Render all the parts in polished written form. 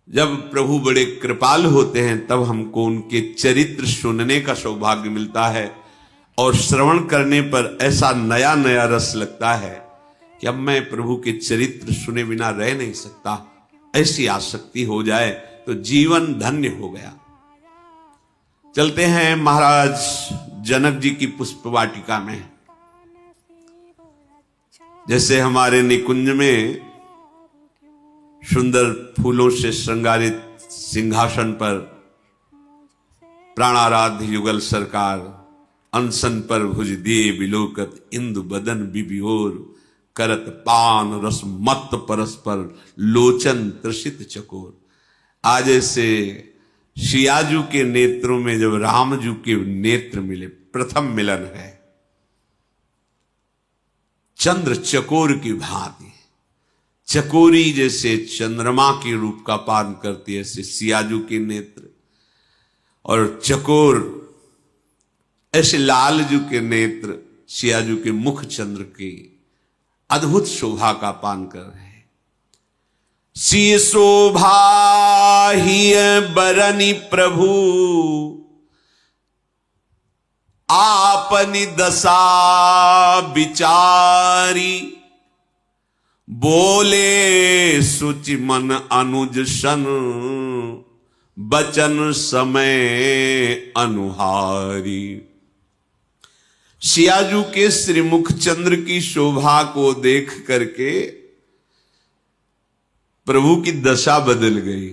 जब प्रभु बड़े कृपाल होते हैं तब हमको उनके चरित्र सुनने का सौभाग्य मिलता है और श्रवण करने पर ऐसा नया नया रस लगता है कि अब मैं प्रभु के चरित्र सुने बिना रह नहीं सकता। ऐसी आसक्ति हो जाए तो जीवन धन्य हो गया। चलते हैं महाराज जनक जी की पुष्प वाटिका में। जैसे हमारे निकुंज में सुंदर फूलों से श्रृंगारित सिंहासन पर प्राणाराध्य युगल सरकार अनशन पर भुज दिए बिलोकत इंदु बदन बिबियोर करत पान रस मत परस्पर लोचन त्रसित चकोर। आज ऐसे सियाजू के नेत्रों में जब रामजू के नेत्र मिले, प्रथम मिलन है। चंद्र चकोर की भांति, चकोरी जैसे चंद्रमा के रूप का पान करती है, ऐसे सियाजू के नेत्र, और चकोर ऐसे लालजू के नेत्र सियाजू के मुख चंद्र की अद्भुत शोभा का पान कर रहे हैं। सी शोभा ही बरनी प्रभु आपनी दशा विचारी, बोले सुचि मन अनुज सन बचन समय अनुहारी। सियाजू के श्रीमुख चंद्र की शोभा को देख करके प्रभु की दशा बदल गई।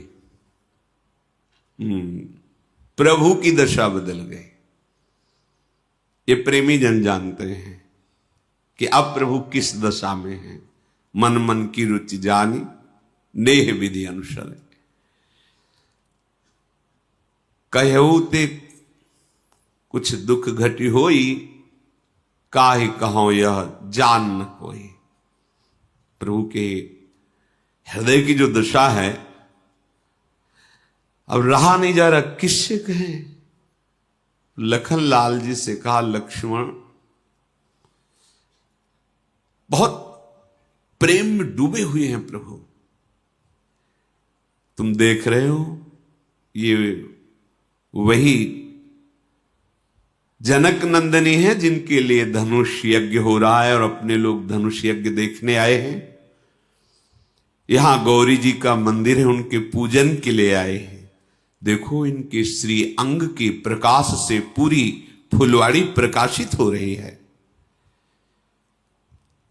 प्रभु की दशा बदल गई। ये प्रेमी जन जानते हैं कि अब प्रभु किस दशा में हैं। मन मन की रुचि जानी नेह विधि अनुसर, कहऊ ते कुछ दुख घटी होई, काहे कहो यह जान न कोई। प्रभु के हृदय की जो दशा है अब रहा नहीं जा रहा, किससे कहें। लखन लाल जी से कहा, लक्ष्मण बहुत प्रेम में डूबे हुए हैं प्रभु, तुम देख रहे हो ये वही जनक नंदनी है जिनके लिए धनुष यज्ञ हो रहा है और अपने लोग धनुष यज्ञ देखने आए हैं। यहां गौरी जी का मंदिर है, उनके पूजन के लिए आए हैं। देखो इनके श्री अंग के प्रकाश से पूरी फुलवाड़ी प्रकाशित हो रही है।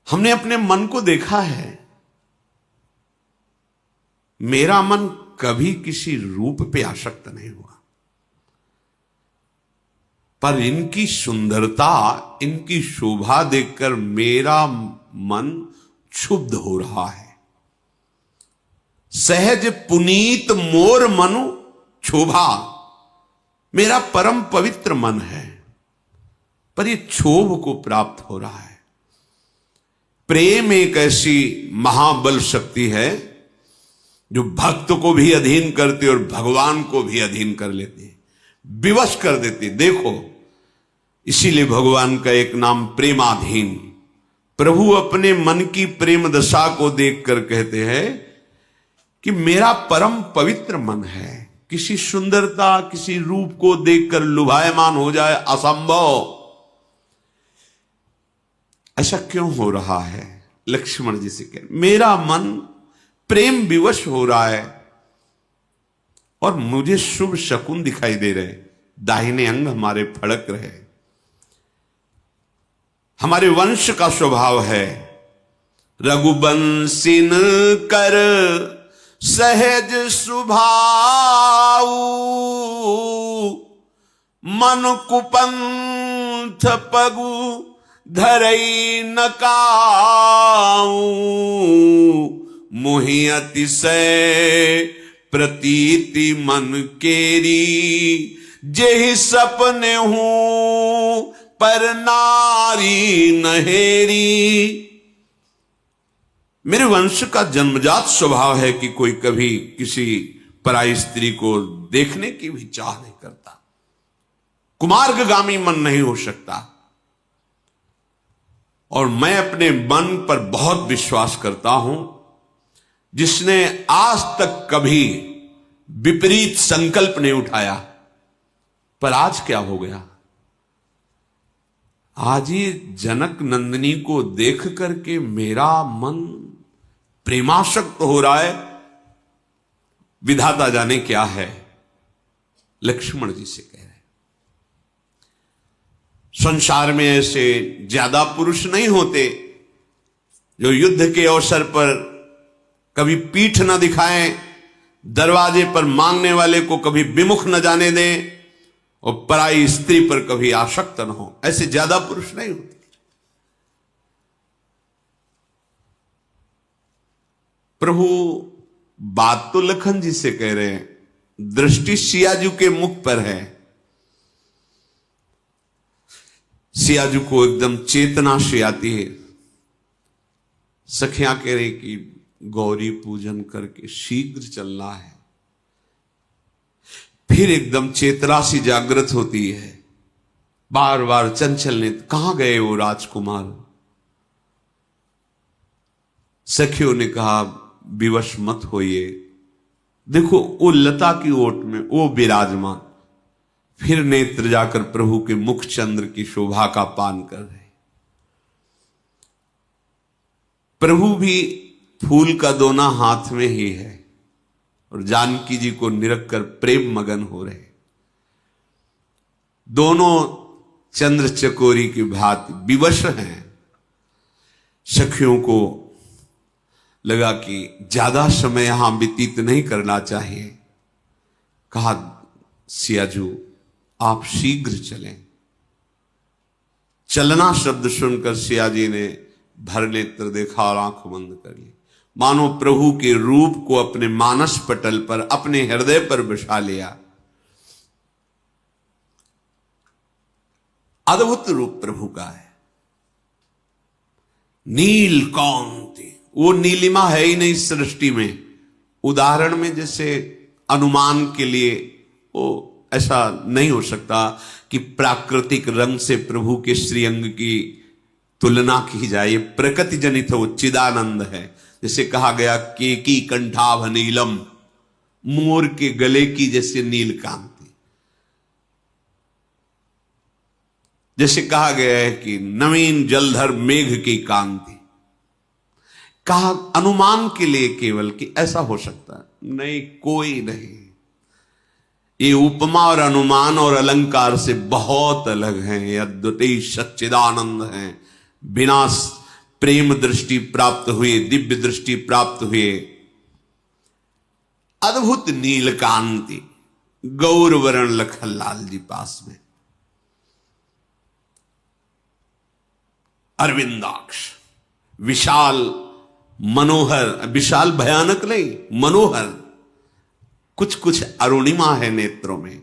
हमने अपने मन को देखा है, मेरा मन कभी किसी रूप पे आसक्त नहीं हुआ, पर इनकी सुंदरता, इनकी शोभा देखकर मेरा मन क्षुब्ध हो रहा है। सहज पुनीत मोर मनु क्षोभा, मेरा परम पवित्र मन है, पर यह क्षोभ को प्राप्त हो रहा है। प्रेम एक ऐसी महाबल शक्ति है जो भक्त को भी अधीन करती और भगवान को भी अधीन कर लेती है, विवश कर देती। देखो इसीलिए भगवान का एक नाम प्रेमाधीन। प्रभु अपने मन की प्रेम दशा को देखकर कहते हैं कि मेरा परम पवित्र मन है। किसी सुंदरता, किसी रूप को देखकर लुभायमान हो जाए, असंभव। ऐसा क्यों हो रहा है? लक्ष्मण जी से कह, मेरा मन प्रेम विवश हो रहा है और मुझे शुभ शकुन दिखाई दे रहे, दाहिने अंग हमारे फड़क रहे। हमारे वंश का स्वभाव है रघुवंशिन कर सहज सुभाऊ, मन कुपंथ पगु धरई न काऊ, मोहि अतिशय प्रतीति मन केरी, जेहि सपने हूं पर नारी नहेरी। मेरे वंश का जन्मजात स्वभाव है कि कोई कभी किसी पराई स्त्री को देखने की भी चाह नहीं करता, कुमार्गगामी मन नहीं हो सकता। और मैं अपने मन पर बहुत विश्वास करता हूं। जिसने आज तक कभी विपरीत संकल्प नहीं उठाया। पर आज क्या हो गया? आज ये जनक नंदिनी को देख करके मेरा मन प्रेमासक्त हो रहा है। विधाता जाने क्या है। लक्ष्मण जी से कह रहे, संसार में ऐसे ज्यादा पुरुष नहीं होते जो युद्ध के अवसर पर कभी पीठ न दिखाएं, दरवाजे पर मांगने वाले को कभी विमुख न जाने दें और पराई स्त्री पर कभी आसक्त न हो। ऐसे ज्यादा पुरुष नहीं होते। प्रभु बात तो लखन जी से कह रहे हैं, दृष्टि सियाजू के मुख पर है। सियाजू को एकदम चेतना से आती है। सखियां कह रही कि गौरी पूजन करके शीघ्र चलना है। फिर एकदम चेतना सी जागृत होती है। बार बार चंचल ने, कहां गए वो राजकुमार? सखियों ने कहा, विवश मत होइए, देखो वो लता की ओट में वो विराजमान। फिर नेत्र जाकर प्रभु के मुख चंद्र की शोभा का पान कर रहे। प्रभु भी फूल का दोना हाथ में ही है और जानकी जी को निरख कर प्रेम मगन हो रहे। दोनों चंद्र चकोरी की भांति विवश हैं। सखियों को लगा कि ज्यादा समय यहां व्यतीत नहीं करना चाहिए। कहा, सियाजू आप शीघ्र चलें। चलना शब्द सुनकर सियाजी ने भर नेत्र देखा और आंख बंद कर ली। मानो प्रभु के रूप को अपने मानस पटल पर, अपने हृदय पर बिठा लिया। अद्भुत रूप प्रभु का है। नील कांति, वो नीलिमा है ही नहीं सृष्टि में। उदाहरण में जैसे अनुमान के लिए वो ऐसा नहीं हो सकता कि प्राकृतिक रंग से प्रभु के श्रीअंग की तुलना की जाए। ये प्रकृति जनित वो चिदानंद है। जैसे कहा गया, केकी कंठाभ नीलम, मोर के गले की जैसे नील कांति। जैसे कहा गया है कि नवीन जलधर मेघ की कांति। कहा अनुमान के लिए केवल कि ऐसा हो सकता है, नहीं, कोई नहीं। ये उपमा और अनुमान और अलंकार से बहुत अलग हैं। ये अद्वितीय सच्चिदानंद हैं। बिना प्रेम दृष्टि प्राप्त हुए, दिव्य दृष्टि प्राप्त हुए अद्भुत नीलकांति। गौरवर्ण लखनलाल जी पास में अरविंदाक्ष, विशाल मनोहर, विशाल भयानक नहीं, मनोहर। कुछ कुछ अरुणिमा है नेत्रों में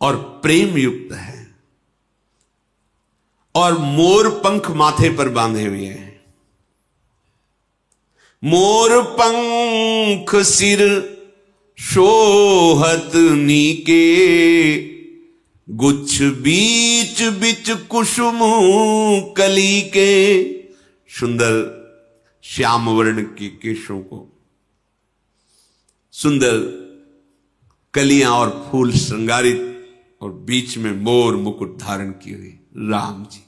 और प्रेम युक्त है। और मोर पंख माथे पर बांधे हुए हैं। मोर पंख सिर शोहत नीके, गुच्छ बीच बिच कुसुम कली के। सुंदर श्याम वर्ण के केशों को, सुंदर कलियां और फूल श्रृंगारित, और बीच में मोर मुकुट धारण की हुई राम जी।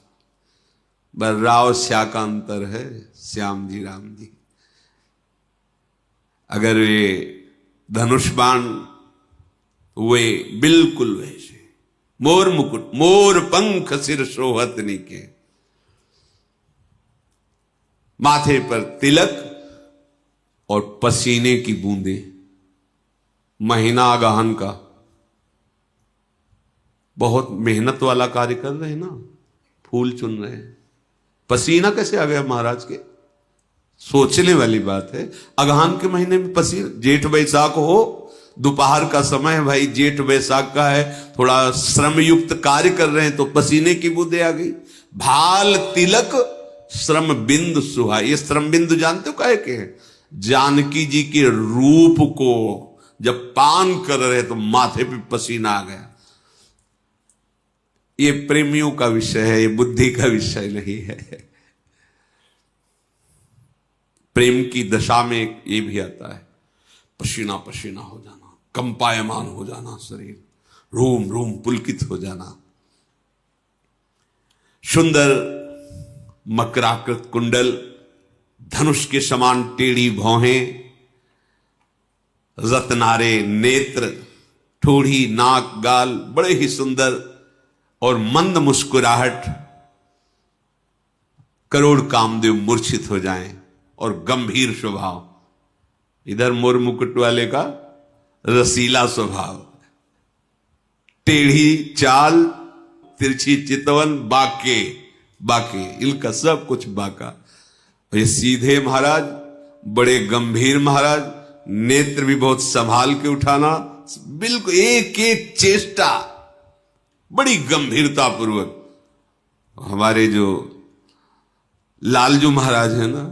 बर राव श्या का अंतर है, श्याम जी राम जी। अगर ये धनुष बाण हुए बिल्कुल वैसे, मोर मुकुट, मोर पंख सिर शोहत नीके। माथे पर तिलक और पसीने की बूंदे। महीना गहन का बहुत मेहनत वाला कार्य कर रहे हैं ना, फूल चुन रहे हैं। पसीना कैसे आ गया महाराज के? सोचने वाली बात है। अगहन के महीने में पसीना, जेठ बैसाख हो, दोपहर का समय है भाई, जेठ बैसाख का है, थोड़ा श्रम युक्त कार्य कर रहे हैं तो पसीने की बूंदे आ गई। भाल तिलक श्रम बिंदु सुहा। ये श्रम बिंदु जानते हो काहे के? जानकी जी के रूप को जब पान कर रहे तो माथे पे पसीना आ गया। ये प्रेमियों का विषय है, ये बुद्धि का विषय नहीं है। प्रेम की दशा में ये भी आता है। पसीना पसीना हो जाना, कंपायमान हो जाना, शरीर रोम रोम पुलकित हो जाना। सुंदर मकराकृत कुंडल, धनुष के समान टेढ़ी भौहें, रत्नारे नेत्र, ठोड़ी, नाक, गाल बड़े ही सुंदर और मंद मुस्कुराहट, करोड़ कामदेव मूर्छित हो जाएं। और गंभीर स्वभाव, इधर मोर मुकुट वाले का रसीला स्वभाव, टेढ़ी चाल, तिरछी चितवन, बाके बाके, इनका सब कुछ बाका। ये सीधे महाराज, बड़े गंभीर महाराज, नेत्र भी बहुत संभाल के उठाना, बिल्कुल एक एक चेष्टा बड़ी गंभीरता पूर्वक। हमारे जो लालजू महाराज है ना,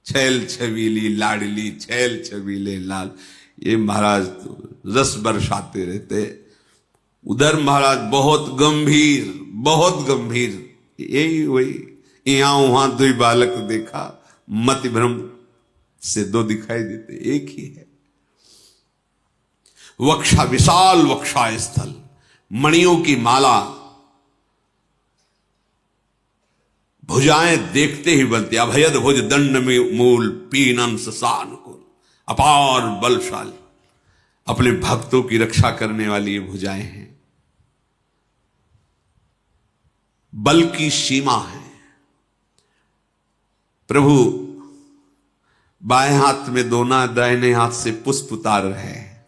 छैल छबीली लाडली, छैल छबीले लाल, ये महाराज तो रस बरसाते रहते। उधर महाराज बहुत गंभीर, बहुत गंभीर, यही वही यहां वहां दो बालक देखा, मति भ्रम से दो दिखाई देते, एक ही है। वक्षा विशाल, वक्षा स्थल, मणियों की माला, भुजाएं देखते ही बनती, अभयद भुज दंड में मूल, पीनन ससान कुल, अपार बलशाली, अपने भक्तों की रक्षा करने वाली ये भुजाएं हैं, बल की सीमा है। प्रभु बाएं हाथ में दोना, दाहिने हाथ से पुष्प उतार रहे हैं।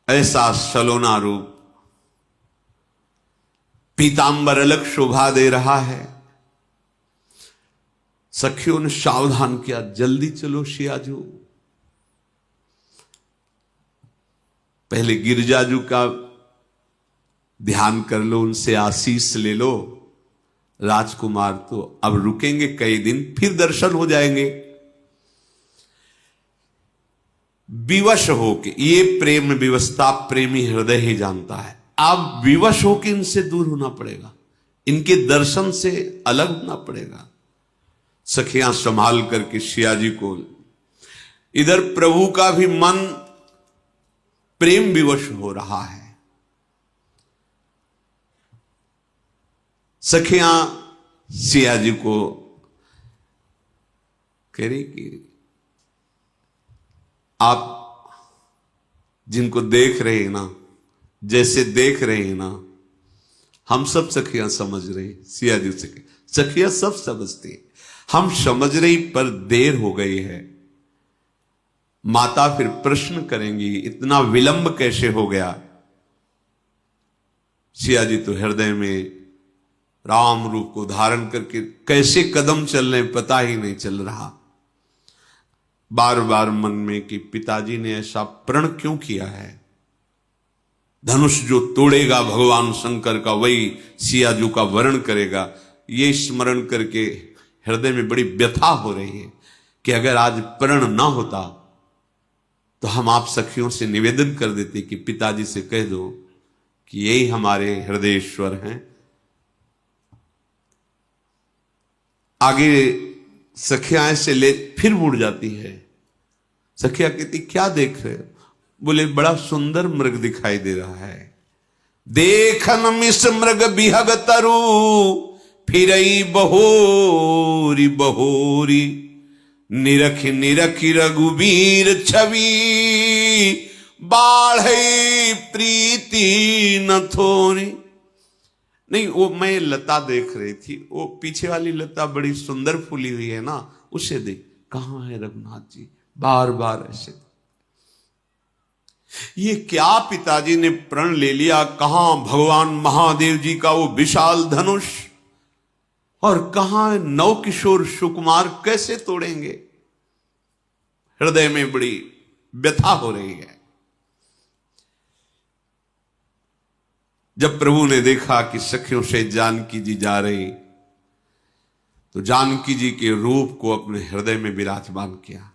ऐसा सलोना रूप, पीतांबर अलग शोभा दे रहा है। सखियों ने सावधान किया, जल्दी चलो सियाजू, पहले गिरजाजू का ध्यान कर लो, उनसे आशीष ले लो। राजकुमार तो अब रुकेंगे कई दिन, फिर दर्शन हो जाएंगे। विवश होके, ये प्रेम विवशता प्रेमी हृदय ही जानता है। अब विवश होके इनसे दूर होना पड़ेगा, इनके दर्शन से अलग होना पड़ेगा। सखियां संभाल करके सियाजी को, इधर प्रभु का भी मन प्रेम विवश हो रहा है। सखियां सियाजी को कह रही कि आप जिनको देख रहे हैं ना, जैसे देख रहे हैं ना, हम सब सखियां समझ रही। सियाजी से सखियां सब समझती है, हम समझ रही पर देर हो गई है। माता फिर प्रश्न करेंगी, इतना विलंब कैसे हो गया। सियाजी तो हृदय में राम रूप को धारण करके कैसे कदम चल रहे पता ही नहीं चल रहा। बार बार मन में कि पिताजी ने ऐसा प्रण क्यों किया है। धनुष जो तोड़ेगा भगवान शंकर का, वही सियाजू का वर्ण करेगा। ये स्मरण करके हृदय में बड़ी व्यथा हो रही है कि अगर आज प्रण ना होता तो हम आप सखियों से निवेदन कर देते कि पिताजी से कह दो कि यही हमारे हृदयेश्वर हैं। आगे सखियां ऐसे ले फिर मुड़ जाती है। सखिया कहती क्या देख रहे हो। बोले बड़ा सुंदर मृग दिखाई दे रहा है। देखन मिस मृग बिहग तरु, फिरई बहोरी बहोरी, निरख निरख रघुबीर छवि, बाढ़ई प्रीति न थोरी। नहीं, वो मैं लता देख रही थी, वो पीछे वाली लता बड़ी सुंदर फूली हुई है ना, उसे देख। कहां है रघुनाथ जी, बार बार ऐसे। ये क्या पिताजी ने प्रण ले लिया। कहां भगवान महादेव जी का वो विशाल धनुष, और कहां नव किशोर सुकुमार, कैसे तोड़ेंगे। हृदय में बड़ी व्यथा हो रही है। जब प्रभु ने देखा कि सखियों से जानकी जी जा रही, तो जानकी जी के रूप को अपने हृदय में विराजमान किया।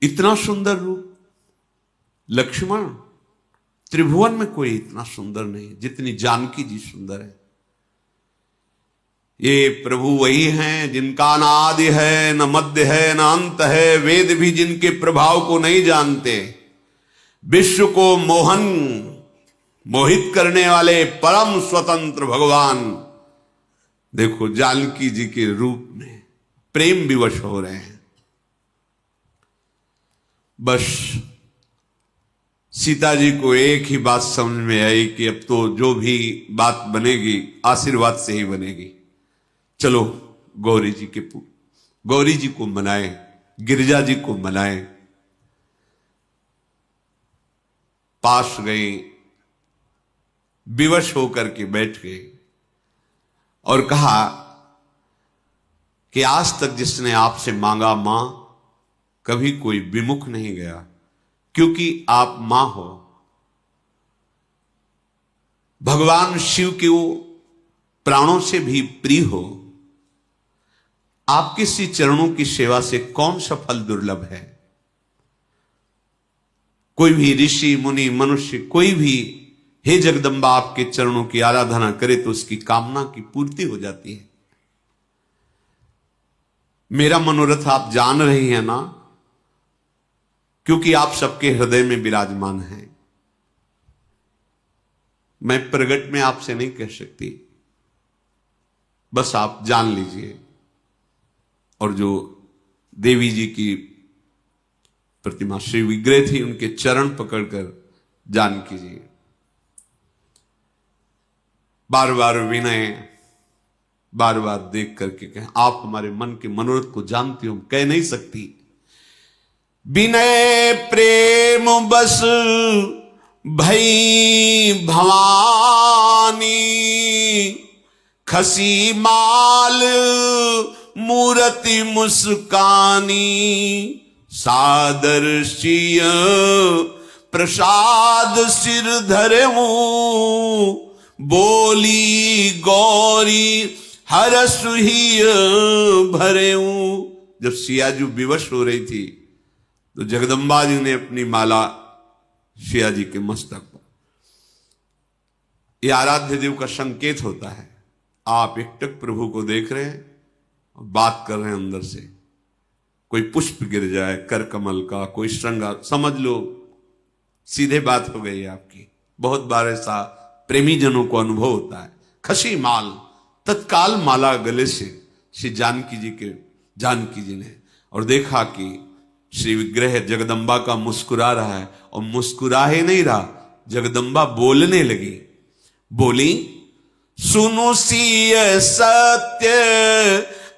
इतना सुंदर रूप लक्ष्मण, त्रिभुवन में कोई इतना सुंदर नहीं जितनी जानकी जी सुंदर है। ये प्रभु वही हैं जिनका न आदि है, न मध्य है, न अंत है। वेद भी जिनके प्रभाव को नहीं जानते, विश्व को मोहित करने वाले परम स्वतंत्र भगवान देखो जानकी जी के रूप में प्रेम विवश हो रहे हैं। बस सीता जी को एक ही बात समझ में आई कि अब तो जो भी बात बनेगी आशीर्वाद से ही बनेगी। चलो गौरी जी को मनाएं, गिरिजा जी को मनाएं। पास गई, विवश होकर के बैठ गई और कहा कि आज तक जिसने आपसे मांगा मां, कभी कोई विमुख नहीं गया, क्योंकि आप मां हो। भगवान शिव के वो प्राणों से भी प्रिय हो। आपके सी चरणों की सेवा से कौन सा फल दुर्लभ है। कोई भी ऋषि मुनि मनुष्य कोई भी हे जगदम्बा आपके चरणों की आराधना करे तो उसकी कामना की पूर्ति हो जाती है। मेरा मनोरथ आप जान रही हैं ना, क्योंकि आप सबके हृदय में विराजमान हैं। मैं प्रगट में आपसे नहीं कह सकती, बस आप जान लीजिए। और जो देवी जी की प्रतिमा श्री विग्रह थी, उनके चरण पकड़कर जान कीजिए। बार बार विनय, बार बार देख करके कहें, आप हमारे मन के मनोरथ को जानती हो, कह नहीं सकती। विनय प्रेम बस भई भवानी, खसी माल मूर्ति मुस्कानी, सादर सिय प्रसाद सिर धरऊं, बोली गौरी हरस ही भरेऊं। जब सियाजू विवश हो रही थी तो जगदम्बा जी ने अपनी माला सिया जी के मस्तक पर, यह आराध्य देव का संकेत होता है। आप एकटक प्रभु को देख रहे हैं और बात कर रहे हैं अंदर से। कोई पुष्प गिर जाए कर कमल का, कोई श्रृंगार, समझ लो सीधे बात हो गई आपकी। बहुत बार ऐसा प्रेमी जनों को अनुभव होता है। खसी माल, तत्काल माला गले से श्री जानकी जी ने, और देखा कि श्री विग्रह जगदम्बा का मुस्कुरा रहा है, और मुस्कुरा ही नहीं रहा, जगदम्बा बोलने लगी। बोली, सुनो सिय सत्य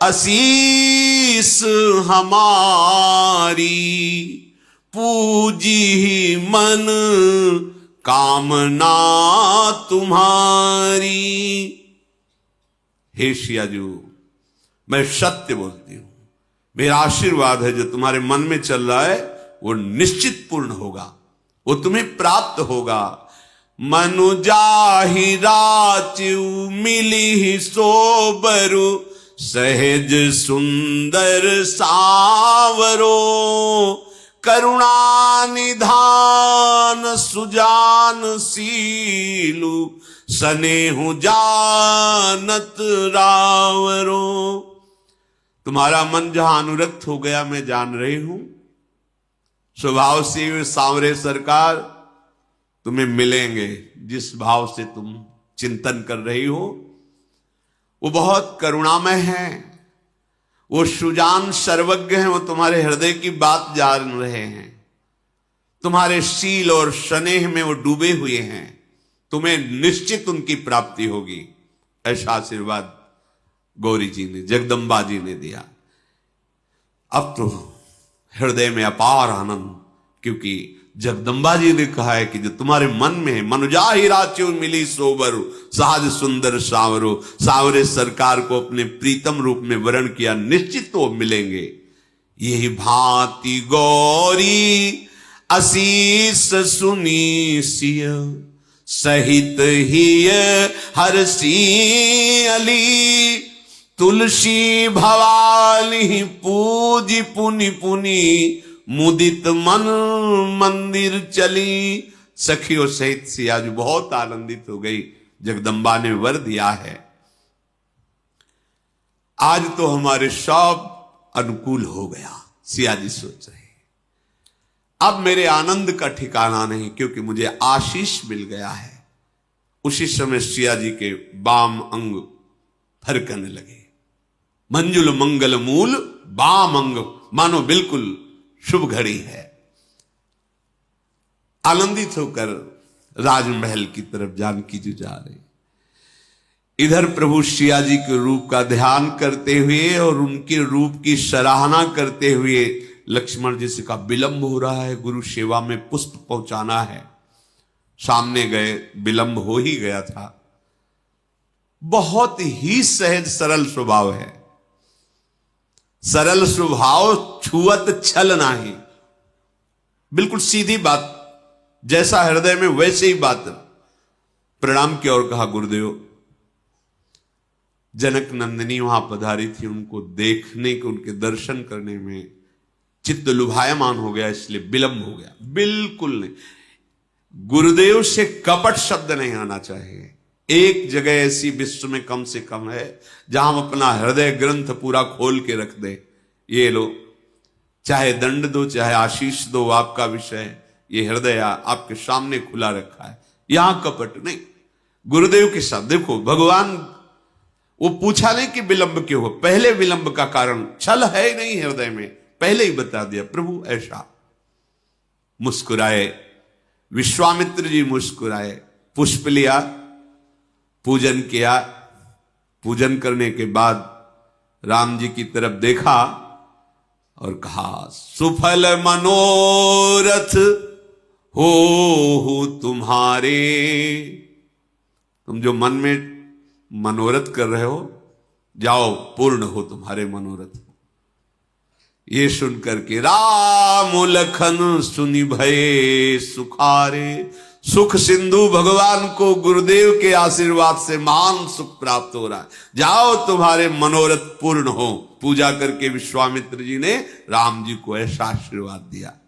असीस हमारी, पूजी मन कामना तुम्हारी। हे सियाजू, मैं सत्य बोलती हूं, मेरा आशीर्वाद है जो तुम्हारे मन में चल रहा है वो निश्चित पूर्ण होगा, वो तुम्हें प्राप्त होगा। मनु जाहि राचु मिली सोबरु, सहज सुंदर सावरो, करुणा निधान सुजान सीलु, सनेहु जानत रावरो। तुम्हारा मन जहां अनुरक्त हो गया मैं जान रही हूं। स्वभाव से सांवरे सरकार तुम्हें मिलेंगे, जिस भाव से तुम चिंतन कर रही हो वो बहुत करुणामय है, वो सुजान सर्वज्ञ हैं, वो तुम्हारे हृदय की बात जान रहे हैं, तुम्हारे शील और स्नेह में वो डूबे हुए हैं, तुम्हें निश्चित उनकी प्राप्ति होगी। ऐसा आशीर्वाद गौरी जी ने, जगदम्बा जी ने दिया। अब तो हृदय में अपार आनंद, क्योंकि जगदम्बा जी ने कहा है कि जो तुम्हारे मन में है, मनुजाहि राच्यो मिली सोबरु, सहज सुंदर सावरो, सावरे सरकार को अपने प्रीतम रूप में वर्ण किया, निश्चित तो मिलेंगे। यही भांति गौरी असीस सुनी सिय, सहित ही हरसी अली, तुलसी भवानी पूजी पुनि पुनि, मुदित मन मंदिर चली। सखियों सहित सियाजू बहुत आनंदित हो गई। जगदम्बा ने वर दिया है। आज तो हमारे सब अनुकूल हो गया। सिया जी सोच रहे अब मेरे आनंद का ठिकाना नहीं, क्योंकि मुझे आशीष मिल गया है। उसी समय सिया जी के बाम अंग फरकने लगे। मंजुल मंगल मूल बाम अंग, मानो बिल्कुल शुभ घड़ी है। आनंदित होकर राजमहल की तरफ जानकी जी जा रही। इधर प्रभु सिया जी के रूप का ध्यान करते हुए और उनके रूप की सराहना करते हुए लक्ष्मण जी से कहा विलंब हो रहा है, गुरु सेवा में पुष्प पहुंचाना है। सामने गए, विलंब हो ही गया था। बहुत ही सहज सरल स्वभाव है। सरल स्वभाव छुअत छल नाही, बिल्कुल सीधी बात, जैसा हृदय में वैसे ही बात। प्रणाम किया और कहा गुरुदेव, जनक नंदिनी वहां पधारी थी, उनको देखने के, उनके दर्शन करने में चित्त लुभायमान हो गया, इसलिए विलंब हो गया। बिल्कुल नहीं, गुरुदेव से कपट शब्द नहीं आना चाहिए। एक जगह ऐसी विश्व में कम से कम है जहां हम अपना हृदय ग्रंथ पूरा खोल के रख दे। ये लो, चाहे दंड दो चाहे आशीष दो, आपका विषय, ये हृदय आपके सामने खुला रखा है, यहां कपट नहीं। गुरुदेव के साथ देखो, भगवान वो पूछा नहीं कि विलंब क्यों हो, पहले विलंब का कारण छल है नहीं हृदय में, पहले ही बता दिया। प्रभु ऐसा मुस्कुराए, विश्वामित्र जी मुस्कुराए, पुष्प लिया, पूजन किया। पूजन करने के बाद राम जी की तरफ देखा और कहा सुफल मनोरथ हो तुम्हारे। तुम जो मन में मनोरथ कर रहे हो, जाओ पूर्ण हो तुम्हारे मनोरथ। ये सुनकर के राम लखन सुनि भये सुखारे। सुख सिंधु भगवान को गुरुदेव के आशीर्वाद से महान सुख प्राप्त हो रहा है। जाओ तुम्हारे मनोरथ पूर्ण हो। पूजा करके विश्वामित्र जी ने राम जी को ऐसा आशीर्वाद दिया।